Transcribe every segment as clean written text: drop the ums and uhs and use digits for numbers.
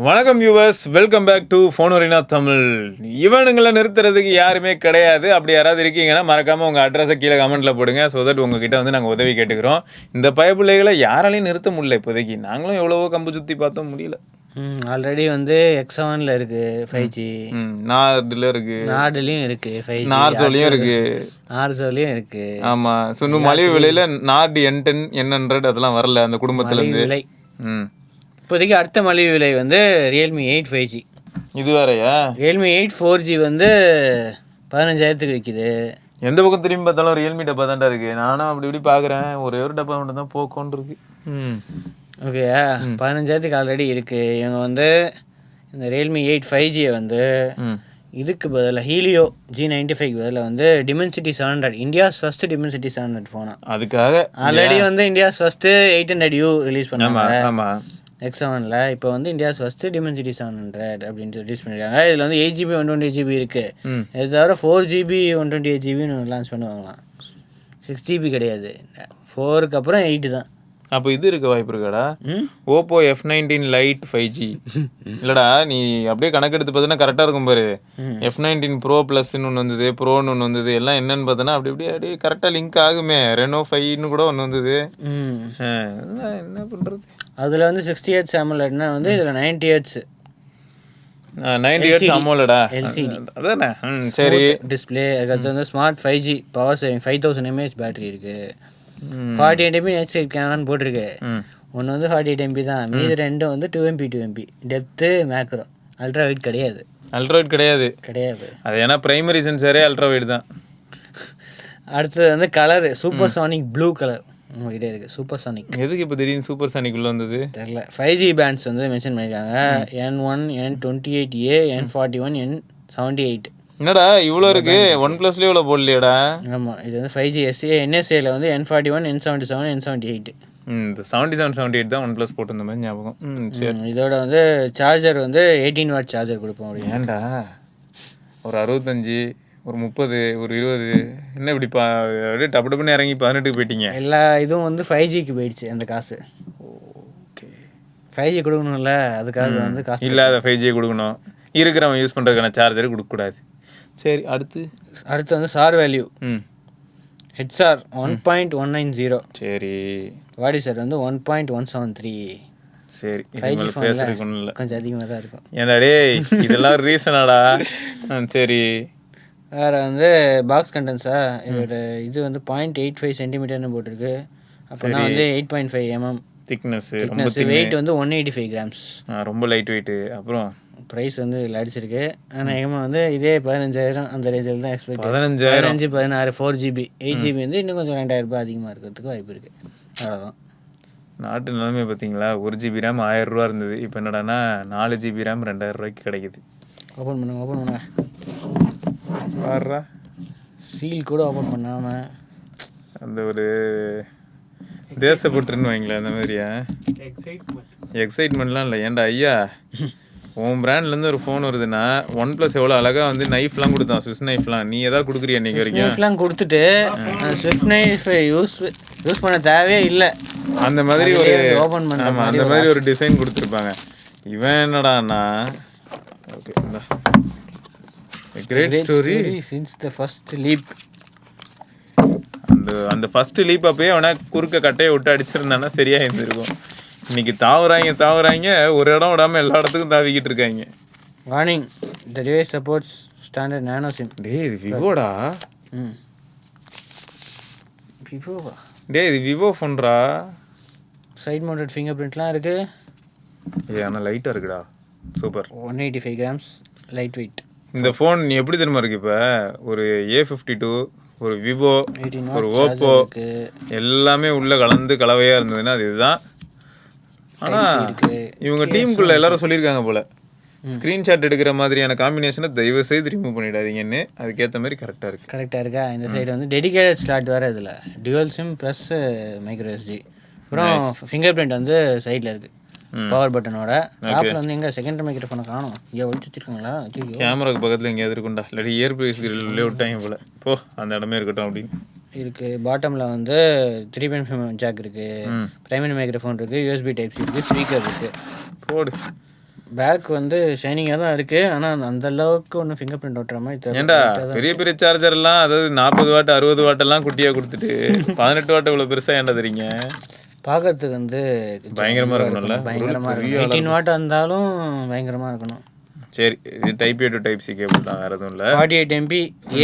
வணக்கம் viewers, welcome back to ஃபோனோரினா தமிழ். இவனுங்களை நிறுத்துறதுக்கு யாருமே கிடையாது. அப்படி யாராவது இருக்கீங்கன்னா மறக்காமல் உங்கள் அட்ரஸை கீழே கமெண்ட்டில் போடுங்க. ஸோ தட் உங்ககிட்ட வந்து நாங்கள் உதவி கேட்டுக்கிறோம். இந்த பயப்பிள்ளைகளை யாராலையும் நிறுத்த முடியல இப்போதைக்கு. நாங்களும் எவ்வளவோ கம்பு சுற்றி பார்த்தோம், முடியல. ஆல்ரெடி வந்து X7ல இருக்கு 5G, நார்டில் இருக்கு, நார்டுலையும் இருக்கு 5G, நார்சோலையும் இருக்கு, நார்சோலையும் இருக்கு. ஆமாம். ஸோ இன்னும் மலிவு விலையில் நார்டு N10 N100 அதெல்லாம் வரல அந்த குடும்பத்துலேருந்து. விலை இப்போதைக்கு அடுத்த மலிவு விலை வந்து Realme 8 5G. இது வேறையா? Realme 8 4G வந்து 15,000க்கு விற்கிது. எந்த பக்கம் திரும்பி பார்த்தாலும் ரியல்மி டப்பா தான்டா இருக்கு. நானும் அப்படி இப்படி பார்க்குறேன். ஒரே ஒரு டப்பா மட்டும் தான் போக்கோன்னு இருக்கு. ஓகேயா, 15,000க்கு ஆல்ரெடி இருக்கு. இவங்க வந்து இந்த Realme 8 5Gயை வந்து இதுக்கு பதிலாக ஹீலியோ G95 பதிலாக வந்து Dimensity 700, இந்தியாஸ் ஃபர்ஸ்ட் Dimensity 700 ஃபோனா. அதுக்காக ஆல்ரெடி வந்து இந்தியாஸ் ஃபர்ஸ்ட் 800U ரிலீஸ் பண்ணாங்க ஆமாம் X7ல. இப்போ வந்து இந்தியாஸ் ஃபர்ஸ்ட் Dimensity 700 அப்படின்னு ரிலீஸ் பண்ணியிருக்காங்க. இதில் வந்து 8GB 128GB இருக்குது. இது தவிர 4GB 128GB லான்ச் பண்ணுவாங்களாம். 6GB கிடையாது. 4க்கு அப்புறம் 8 தான். அப்போ இது இருக்க வாய்ப்பு இருக்காடா? ஓப்போ F19 லைட் 5G இல்லைடா, நீ அப்படியே கணக்கெடுத்து பார்த்தீங்கன்னா கரெக்டாக இருக்கும் பாரு. F19 ப்ரோ ப்ளஸ்ன்னு ஒன்று வந்தது, ப்ரோன்னு ஒன்று வந்தது, எல்லாம் என்னன்னு பார்த்தோன்னா அப்படி அப்படியே கரெக்டாக லிங்க் ஆகுமே. ரெனோ 5ன்னு கூட ஒன்று வந்தது. என்ன பண்ணுறது? அதில் வந்து 60Hz AMOLEDனா வந்து இதில் 90Hz 90Hz AMOLED LCD அதானே. சரி, டிஸ்பிளே. அதுக்கு வந்து smart 5G power saving 5000 mAh battery இருக்குது. 48 MP நெட் சைட் கேமரான்னு போட்டிருக்கு. ஒன்று வந்து 48 MP தான், மீது ரெண்டும் வந்து 2MP 2MP. Depth macro. Ultra wide கிடையாது. அல்ட்ரா வைட் கிடையாது. அது ஏன்னா பிரைமரி சென்சாரே அல்ட்ரா வைட் தான். அடுத்தது வந்து colour super Sonic blue colour உங்ககிட்ட இருக்குது. சூப்பர் சானிக் எதுக்கு இப்போ திடீர்னு சூப்பர் சானிக் உள்ள வந்தது தெரியல. 5G பேண்ட்ஸ் வந்து மென்ஷன் பண்ணியிருக்காங்க. N1 N28A N41 N78. என்னடா இவ்வளோ இருக்கு? ஒன் ப்ளஸ்லேயே இவ்வளோ போடலையாடா? ஆமாம், இது வந்து 5G NSAல வந்து N41 N77 N78. இந்த 77 78 தான் ஒன் ப்ளஸ் போட்டிருந்த மாதிரி ஞாபகம். சரி, இதோட வந்து சார்ஜர் வந்து 18 வாட் சார்ஜர் கொடுப்போம். அப்படி ஏன்டா ஒரு 65, ஒரு 30, ஒரு 20 என்ன இப்படி அப்படியே டப்பு டப்புன்னு இறங்கி 18க்கு போயிட்டீங்க? எல்லா இதுவும் வந்து 5Gக்கு போயிடுச்சு அந்த காசு. ஓகே, 5G கொடுக்கணும்ல, அதுக்காக வந்து காசு இல்லாத 5G கொடுக்கணும். இருக்கிறவன் யூஸ் பண்ணுறதுக்கான சார்ஜர் கொடுக்கக்கூடாது. சரி, அடுத்து வந்து சார் வேல்யூ HSR 1.190. சரி, வாடி சார் வந்து 1.173. சரி, 5G பேசுறதுக்கு ஒன்றும் இல்லை, கொஞ்சம் அதிகமாக தான் இருக்கும். ஏன்டா டேய், இதெல்லாம் ரீசனாடா? சரி, வேறு வந்து பாக்ஸ் கண்டென்ஸா இதோட இது வந்து 0.85 சென்டிமீட்டர்னு போட்டிருக்கு. அப்படின்னா வந்து 8.5 mm திக்னஸ். வெயிட் வந்து 185 grams. ரொம்ப லைட் வெயிட்டு. அப்புறம் ப்ரைஸ் வந்து இதில் அடிச்சிருக்கு. ஆனால் எகமாக வந்து இதே 15,000 அந்த ரேஞ்சில் தான் எக்ஸ்பெக்ட். 15,000 16 4GB 8GB வந்து இன்னும் கொஞ்சம் 2,000 ரூபாய் அதிகமாக இருக்கிறதுக்கு வாய்ப்பு இருக்குது. அவ்வளோதான். நாட்டு நிலைமை பார்த்தீங்களா? 1GB RAM 1000 ரூபா இருந்தது. இப்போ என்னடானா 4GB RAM 2000 ரூபாய்க்கு கிடைக்குது. ஓப்பன் பண்ணுங்க வர்றா சீல் கூட ஓப்பன் பண்ணாமல் அந்த ஒரு தேசப்பட்டுன்னு வைங்களேன். அந்த மாதிரியா எக்ஸைட்மெண்ட்லாம் இல்லை. ஏன்டா ஐயா, உன் பிராண்ட்லேருந்து ஒரு ஃபோன் வருதுன்னா ஒன் ப்ளஸ் எவ்வளோ அழகாக வந்து நைஃப்லாம் கொடுத்தான், ஸ்விஸ் நைஃப்லாம். நீ எதாவது கொடுக்குறியா இன்னைக்கு வரைக்கும்? நைஃப்லாம் கொடுத்துட்டு ஸ்விஸ் நைஃப் யூஸ் பண்ண தேவையே இல்லை. அந்த மாதிரி ஒரு ஓப்பன் பண்ண ஆமாம், அந்த மாதிரி ஒரு டிசைன் கொடுத்துருப்பாங்க. இவன் என்னடாண்ணா, okay, great story since the first leap. அந்த ஃபர்ஸ்ட் லீப் அப்பயே அவனை குறுக்க கட்டையை விட்டு அடிச்சிருந்தானா சரியா இருந்திருக்கும். இன்னைக்கு தாவுறாங்க ஒரு இடம் விடாமல் எல்லா இடத்துக்கும் தாவிக்கிட்டு இருக்காங்க. வார்னிங், த டிவைஸ் சப்போர்ட்ஸ் ஸ்டாண்டர்ட் நானோ சிம். டேய், இது விவோடா. விவோவா? டேய், இது விவோ ஃபோன்ரா. சைட் மவுண்டட் ஃபிங்கர் பிரிண்ட்லாம் இருக்குது. ஆனால் லைட்டாக இருக்குடா. சூப்பர். 185 grams light weight. இந்த ஃபோன் நீ எப்படி தெரியுமா இருக்கு? இப்போ ஒரு A52, ஒரு விவோ, ஒரு ஓப்போ எல்லாமே உள்ள கலவையாக இருந்ததுன்னா அது இதுதான். ஆனால் இவங்க டீமுக்குள்ள எல்லாரும் சொல்லியிருக்காங்க போல, ஸ்க்ரீன்ஷாட் எடுக்கிற மாதிரியான காம்பினேஷனை தயவு செய்து ரிமூவ் பண்ணிடாதீங்கன்னு. அதுக்கேற்ற மாதிரி கரெக்டாக இருக்கா? இந்த சைடு வந்து டெடிகேட்டட் ஸ்லாட் வேறு. இதில் dual sim plus micro SD. அப்புறம் ஃபிங்கர் பிரிண்ட் வந்து சைடில் இருக்குது பவர் பட்டனோட. டாப்பில் வந்து எங்கே செகண்ட் மைக்ரோஃபோனை காணும். இங்கே ஒழிச்சு வச்சுருக்காங்களா? கேமராக்கு பக்கத்தில் எங்கேயாவது இருக்குண்டா, இல்லாட்டி இயர்பீஸ் உள்ளே விட்டாங்க போல. போ, அந்த இடமே இருக்கட்டும் அப்படின்னு இருக்குது. பாட்டமில் வந்து 3.5 ஜாக் இருக்குது, பிரைமரி மைக்ரோஃபோன் இருக்குது, USB Type-C இருக்குது, ஸ்பீக்கர் இருக்குது. போடு. பேக் வந்து ஷைனிங்காக தான் இருக்குது, ஆனால் அந்த அளவுக்கு ஒன்றும் ஃபிங்கர் பிரிண்ட் ஒட்டுற மாதிரி தெரியல. ஏன்டா பெரிய பெரிய சார்ஜர் எல்லாம், அதாவது 40 வாட் 60 வாட்டெல்லாம் குட்டியாக கொடுத்துட்டு 18 வாட் இவ்வளோ பெருசாக ஏன்டா தரீங்க? பார்க்கறதுக்கு வந்து பயங்கரமாக இருக்கணும்ல. பயங்கரமாக இருக்கணும். 18 வாட் இருந்தாலும் பயங்கரமாக இருக்கணும். சரி, இது type A to type C cable தான், வேறு எதுவும் இல்லை. 48 MP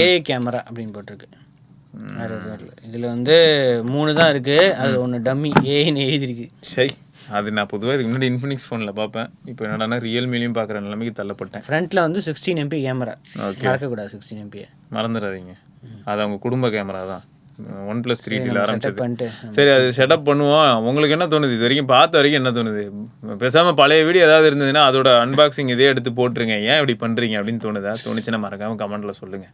ஏஐ கேமரா அப்படின்னு போட்டிருக்கு. வேறு எதுவும் இல்லை. இதில் வந்து 3 தான் இருக்குது, அது ஒன்று டம்மி ஏஐன்னு எழுதிருக்கு. சரி, அது நான் பொதுவாக இதுக்கு முன்னாடி இன்ஃபினிக்ஸ் ஃபோனில் பார்ப்பேன். இப்போ என்னடானா ரியல்மிலையும் பார்க்குற நிலைமைக்கு தள்ளப்பட்டேன். ஃப்ரண்ட்டில் வந்து 16 MP கேமரா. ஓகே, மறக்கக்கூடாது 16 MP. மறந்துடாதீங்க, அது அவங்க குடும்ப கேமரா தான். OnePlus 3Tல ஆரம்பிச்சது. சரி, அது செட்டப் பண்ணுவோம். உங்களுக்கு என்ன தோணுது? இது வரைக்கும் பார்த்த வரைக்கும் என்ன தோணுது? பேசாமல் பழைய வீடியோ ஏதாவது இருந்ததுன்னா அதோட அன்பாக்சிங் இதே எடுத்து போட்டுருங்க. ஏன் இப்படி பண்ணுறீங்க அப்படின்னு தோணுதா? தோணுச்சுன்னா மறக்காமல் கமெண்ட்டில் சொல்லுங்கள்.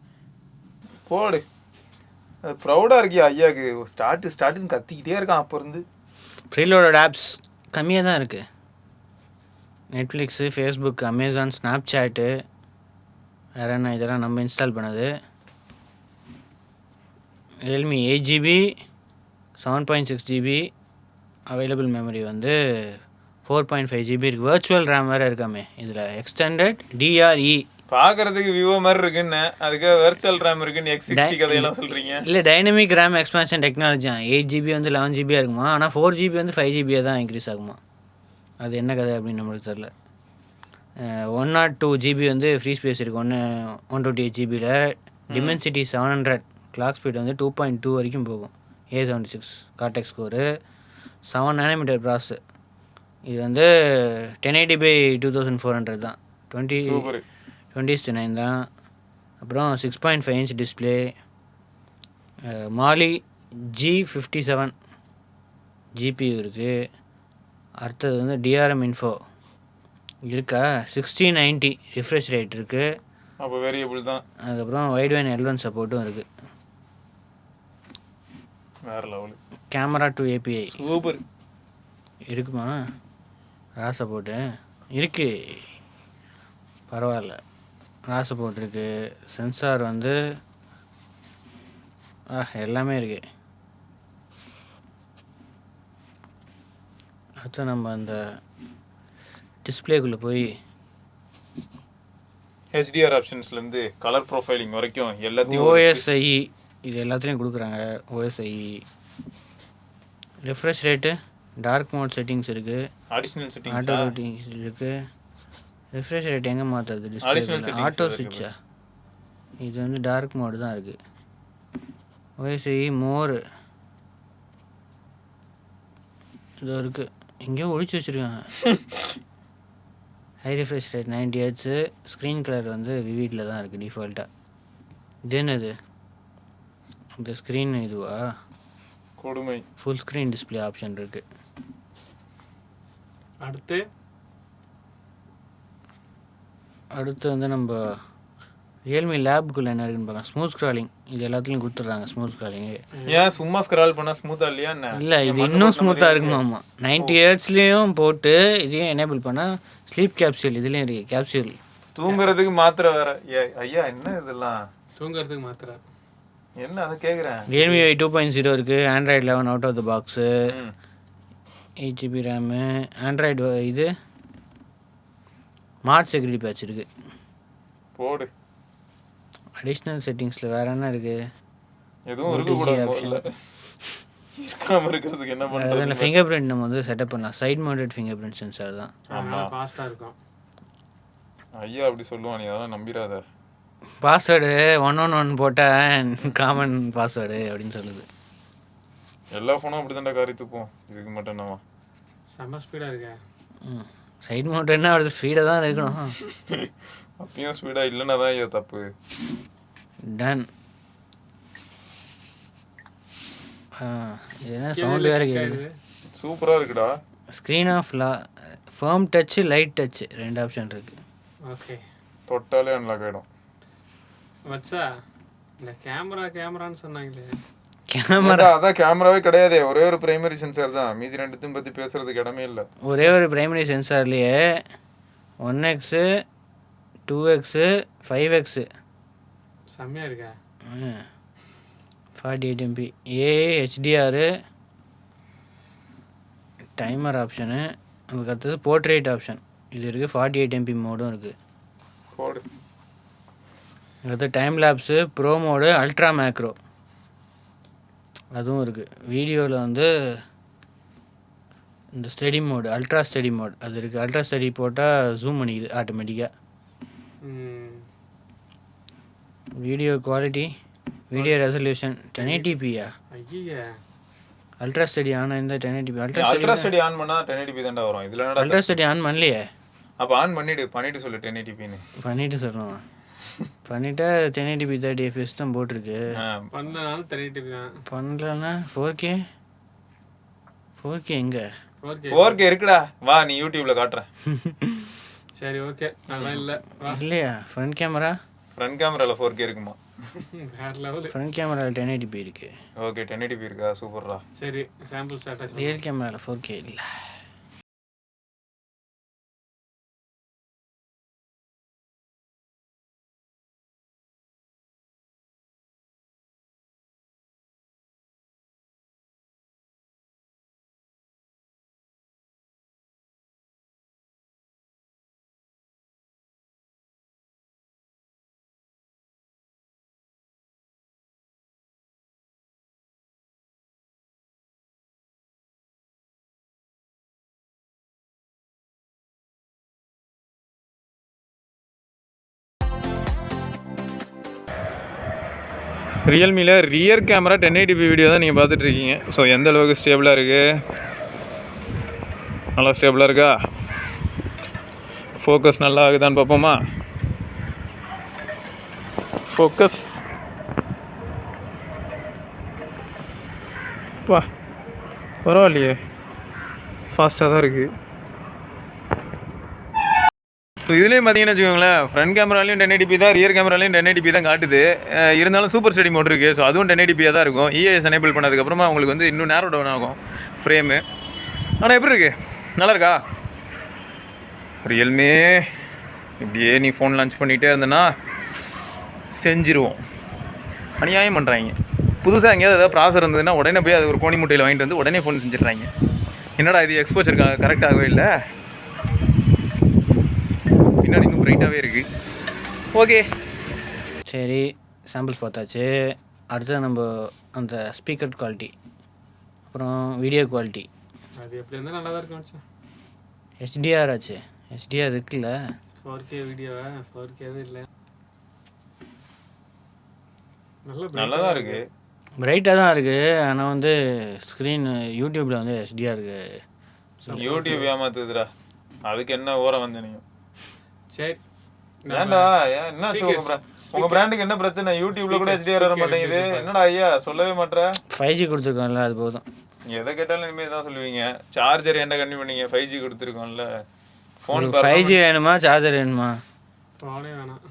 போடு, அது ப்ரௌடாக இருக்கியா ஐயாவுக்கு. ஸ்டார்ட்டுன்னு கத்திக்கிட்டே இருக்கான் அப்போ இருந்து. ப்ரீலோடட் ஆப்ஸ் கம்மியாக தான் இருக்குது. நெட்ஃப்ளிக்ஸு, ஃபேஸ்புக், அமேசான், ஸ்னாப்சாட்டு, வேறு என்ன, இதெல்லாம் நம்ம இன்ஸ்டால் பண்ணது. Realme 8GB 7.6GB available memory வந்து 4.5GB இருக்குது. வர்ச்சுவல் ரேம் வேறு இருக்காமே இதில். Extended DRE. பார்க்கறதுக்கு விவோ மாதிரி இருக்குன்னு, அதுக்கு வெர்ச்சுவல் ரேம் இருக்குன்னு X60 கதையெல்லாம் சொல்கிறீங்க. இல்லை, dynamic RAM expansion technology. 8GB வந்து 11GB இருக்குமா, ஆனால் 4GB வந்து 5GB தான் இன்க்ரீஸ் ஆகுமா. அது என்ன கதை அப்படின்னு நம்மளுக்கு தெரில. 102GB வந்து ஃப்ரீ ஸ்பேஸ் இருக்குது. 128GBயில் டிமென்சிட்டி 700. கிளாக் ஸ்பீட் வந்து 2.2 வரைக்கும் போகும். A76 cortex score, 7 nm prose. இது வந்து 1080x2400 தான். 20:9 தான். அப்புறம் 6.5 inch டிஸ்பிளே. மாலி G57 GPU இருக்குது. அடுத்தது வந்து DRM இன்ஃபோ இருக்கா. 1690 ரிஃப்ரெஷ் ரேட் இருக்குது. அப்போ வேரியபிள் தான். அதுக்கப்புறம் வைட்வைன் L1 சப்போர்ட்டும் இருக்குது. வேறு level. Camera to API super இருக்குமா? ரா சப்போர்ட்டு இருக்குது, பரவாயில்ல. ரா சப்போர்ட் இருக்குது. சென்சார் வந்து எல்லாமே இருக்குது. அடுத்து நம்ம அந்த டிஸ்பிளேக்குள்ளே போய் HDR ஆப்ஷன்ஸ்லேருந்து கலர் ப்ரொஃபைலிங் வரைக்கும் எல்லாத்தையும் OSI இது எல்லாத்துலேயும் கொடுக்குறாங்க. OSI refresh rate, dark mode settings இருக்குது, அடிஷ்னல் செட்டிங்ஸ், ஆட்டோ செட்டிங்ஸ் இருக்குது. ரிஃப்ரெஷ் ரேட் எங்கே மாற்றுறது? டிஸ்பிளே ஆட்டோ ஸ்விட்சா? இது வந்து டார்க் மோடு தான் இருக்குது. OSI மோர் இது இருக்குது, எங்கேயோ ஒழிச்சு வச்சுருக்காங்க. High refresh rate 90 Hz. Screen colour வந்து விவிடில் தான் இருக்குது டிஃபால்ட்டாக. இது என்னது? இந்த ஸ்க்ரீன் இதுவா? கொடுமை. ஃபுல் ஸ்க்ரீன் டிஸ்பிளே ஆப்ஷன் இருக்குது. அடுத்து வந்து நம்ம ரியல்மி லேபுக்குள்ளே என்ன இருக்குன்னு பார்க்கலாம். ஸ்மூத் ஸ்க்ராலிங் இது எல்லாத்துலேயும் கொடுத்துட்றாங்க. ஸ்மூத் ஸ்க்ராலிங்கு ஏன் சும்மா ஸ்க்ரால் பண்ணால் ஸ்மூத்தாக இல்லையா? இல்லை, இது இன்னும் ஸ்மூத்தாக இருக்குமாம்மா. 90 Hzலேயும் போட்டு இதையும் எனேபிள் பண்ணால் ஸ்லீப் கேப்சூல் இதுலேயும் இருக்குது. கேப்சூல் தூங்குறதுக்கு மாத்திரை வேறு. ஐயா என்ன இதெல்லாம்? தூங்குறதுக்கு மாத்திரை என்ன அதை கேட்குறேன். ரியல்மி 2.0 இருக்குது. Android 11 out of the box. 8GB RAM. Android இது ஸ்மார்ட் செக்யூரிட்டி பேட்ச் இருக்குது. போடு. அடிஷ்னல் செட்டிங்ஸில் வேறு என்ன இருக்குது? எதுவும் இருக்கக்கூடாது. இருக்காமல் இருக்கிறதுக்கு என்ன பண்ணுறது? அதில் ஃபிங்கர் பிரிண்ட் நம்ம வந்து செட்டப் பண்ணலாம். Side mounted fingerprint sensor தான். ஆமாம், ஃபாஸ்ட்டாக இருக்கும். ஐயா அப்படி சொல்லுவான், நீ அதெல்லாம் நம்பிடாத. பாஸ்வேர்டு 111 போட்டால் காமன் பாஸ்வேர்டு அப்படின்னு சொல்லுது. எல்லா ஃபோனும் அப்படி தான்டா காரி துப்போம். இதுக்கு மட்டும் என்னவா? செம்ம ஸ்பீடாக இருக்கா. சைட் மவுண்டட்னா அது ஸ்பீடாக தான் இருக்கணும். அப்பயும் ஸ்பீடாக இல்லைன்னா தான் ஐயா தப்பு. டன். இது என்ன சவுண்ட் வேறு கேட்குது. சூப்பராக இருக்குடா. Screen off firm touch, light touch 2 option இருக்குது. ஓகே, தொட்டாலே அன்லாக் ஆகிடும். வச்சா இந்த கேமரான்னு சொன்னாங்களே. கேமரா அதான் கேமராவே கிடையாதே, ஒரே ஒரு பிரைமரி சென்சார் தான். மீதி ரெண்டுத்தையும் பற்றி பேசுறதுக்கு இடமே இல்லை. ஒரே ஒரு பிரைமரி சென்சார்லேயே 1x 2x 5x செம்மையாக இருக்கா. 48 MP HDR டைமர் ஆப்ஷனு. நமக்கு அடுத்தது போர்ட்ரேட் ஆப்ஷன். இது இருக்குது. 48 MP மோடும் இருக்குது. போடு. அடுத்து time lapse pro mode ultra macro அதுவும் இருக்குது. வீடியோவில் வந்து இந்த steady mode ultra steady mode அது இருக்குது. அல்ட்ரா ஸ்டடி போட்டால் ஜூம் பண்ணிக்குது ஆட்டோமேட்டிக்காக. வீடியோ குவாலிட்டி வீடியோ ரெசல்யூஷன் 1080pயா? ஐயா அல்ட்ரா ஸ்டடி ஆன் இந்த 1080p. அல்ட்ரா ஸ்டடி ஆன் பண்ணா 1080p தான்டா வரும். இதுல என்னடா அல்ட்ரா ஸ்டடி ஆன் பண்ணலையே? அப்ப ஆன் பண்ணிட்டு சொல்லு 1080pன்னு. பண்ணிட்டு சொல்லணும். பண்ணிட்டா 1080p 30 fps தான் போட்டிருக்கு. பண்ணனாலும் 1080p தான். பண்ணலன்னா 4K எங்க? 4K இருக்குடா. வா நீ யூடியூப்ல காட்டுறேன். சரி ஓகே. நல்லா இல்ல. இல்லையா? ஃப்ரண்ட் கேமரால 4K இருக்குமா? வேற லெவல். ஃப்ரண்ட் கேமரால 1080p இருக்கு. ஓகே 1080p இருக்கா? சூப்பர்டா. சரி சாம்பிள் ஸ்டார்ட். ரியல் கேமரால 4K இல்ல. ரியல்மியில் ரியர் கேமரா 1080p வீடியோ தான் நீங்கள் பார்த்துட்டு இருக்கீங்க. ஸோ எந்த அளவுக்கு ஸ்டேபிளாக இருக்குது? நல்லா ஸ்டேபிளாக இருக்கா? ஃபோக்கஸ் நல்லா ஆகுதான்னு பார்ப்போமா? ஃபோக்கஸ் பரவாயில்லையே, ஃபாஸ்ட்டாக தான் இருக்குது. ஸோ இதுலேயும் பார்த்தீங்கன்னு வச்சுக்கோங்களேன், ஃப்ரண்ட் கேமராலையும் 1080p தான், ரியர் கேமராலையும் 1080p தான் காட்டுது. இருந்தாலும் சூப்பர் ஸ்டடி மோட் இருக்குது. ஸோ அதுவும் 1080p தான் இருக்கும். EIS எனேபிள் பண்ணதுக்கப்புறமா உங்களுக்கு வந்து இன்னும் நேரோ டவுன் ஆகும் ஃப்ரேமு. ஆனால் எப்படி இருக்குது? நல்லா இருக்கா? ரியல்மி இப்படியே நீ ஃபோன் லான்ச் பண்ணிகிட்டே இருந்தேன்னா செஞ்சிருவோம். அநியாயம் பண்ணுறாங்க. புதுசாக எங்கேயாவது ஏதாவது ப்ராசர் இருந்ததுன்னா உடனே போய் அது ஒரு கோணி முட்டையில் வாங்கிட்டு வந்து உடனே ஃபோன் செஞ்சிடுறாங்க. என்னடா இது எக்ஸ்போச்சர் கரெக்டாகவே இல்லை, பின்னாடி இன்னும் பிரைட்டாகவே இருக்குது. ஓகே சரி, சாம்பிள்ஸ் பார்த்தாச்சு. அடுத்து நம்ம அந்த ஸ்பீக்கர் குவாலிட்டி, அப்புறம் வீடியோ குவாலிட்டி. அது எப்படி இருந்தால் நல்லா தான் இருக்கும் மச்சான். HDR ஆச்சு. HDR இருக்குல்ல? 4K வீடியோவா? 4Kவே இல்லை. நல்லா தான் இருக்குது. பிரைட்டாக தான் இருக்குது. ஆனால் வந்து ஸ்க்ரீன் யூடியூப்பில் வந்து HDR இருக்குது. யூடியூப் ஏமாத்துதுடா. அதுக்கு என்ன ஓரம் வந்து நீங்கள்? சரி ஏன்டா என்னாச்சு உங்க பிராண்டுக்கு என்ன பிரச்சனை? யூடியூப்ல கூட HDR வர மாட்டேங்குது. என்னடா ஐயா சொல்லவே மாட்டேற? 5G கொடுத்துருக்கோம்ல, அது போதும். எதை கேட்டாலும் இனிமேல் தான் சொல்லுவீங்க. சார்ஜர் என்ன கம்மி பண்ணீங்க? 5G கொடுத்துருக்கோம்ல. ஃபோன் 5G வேணுமா சார்ஜர் வேணுமா? ஃபோனே வேணாம்.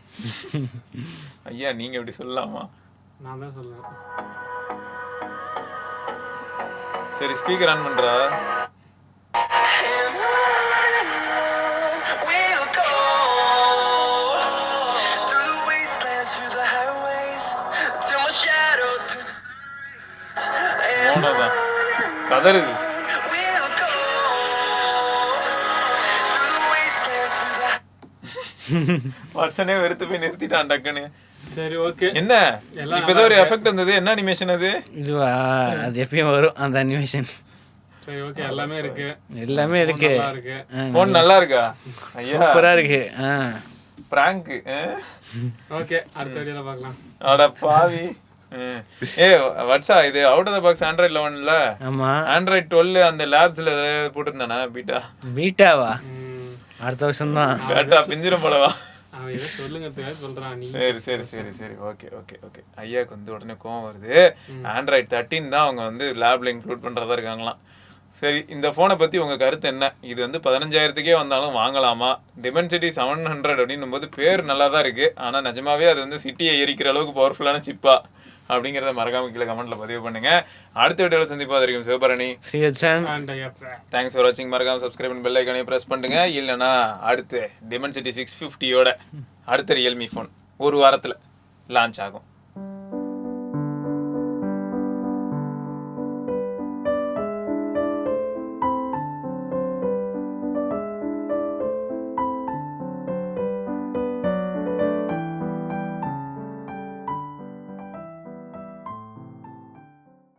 ஐயா நீங்க இப்படி சொல்லலாமா? நான் தான் சொல்லுவேன். சரி ஸ்பீக்கர் ஆன் பண்றா. கதறுது. வருஷனே வெறுத்து போய் நிறுத்திட்டான் டக்குன்னு. சரி ஓகே. என்ன இப்ப ஏதோ ஒரு எஃபெக்ட் வந்தது? என்ன அனிமேஷன் அது? இதுவா? அது எப்பயும் வரும் அந்த அனிமேஷன். சரி ஓகே. எல்லாமே இருக்கு. எல்லாமே இருக்கு. ஃபோன் நல்லா இருக்கா? ஐயா சூப்பரா இருக்கு. பிராங்க். ஓகே அடுத்த வீடியோல பார்க்கலாம். அட பாவி. வட்சா இது out of the box Android 11ல. ஆமா. Android 12 அந்த லேப்ஸ்ல போட்டுருந்தானா? பீட்டாவா? அடுத்த வருஷம் தான். கேட்டா பிஞ்சிரும் போலவா? அவன் ஏதோ சொல்லுங்க சொல்றான் நீ. சரி ஓகே. ஐயாக்கு வந்து உடனே கோவம் வருது. Android 13 தான் அவங்க வந்து லேப்ல இன்க்ளூட் பண்றதா இருக்காங்களாம். சரி இந்த ஃபோனை பற்றி உங்கள் கருத்து என்ன? இது வந்து 15,000க்கே வந்தாலும் வாங்கலாமா? Dimensity 700 அப்படின்னும் போது பேர் நல்லா தான் இருக்குது. ஆனால் நிஜமாவே அது வந்து சிட்டியை எரிக்கிற அளவுக்கு பவர்ஃபுல்லான சிப்பா அப்படிங்கிறத மறக்காம கீழே கமெண்ட்ல பதிவு பண்ணுங்க. அடுத்த வீடியோவில் சந்திப்பா வரைக்கும் சிவபரணி. தேங்க்ஸ் ஃபார் வாட்சிங். மறக்காம சப்ஸ்கிரைப் பண்ணி பெல் ஐக்கானே ப்ரெஸ் பண்ணுங்க. இல்லைனா அடுத்து Dimensity 650யோட அடுத்த ரியல்மி ஃபோன் ஒரு வாரத்தில் லான்ச் ஆகும்.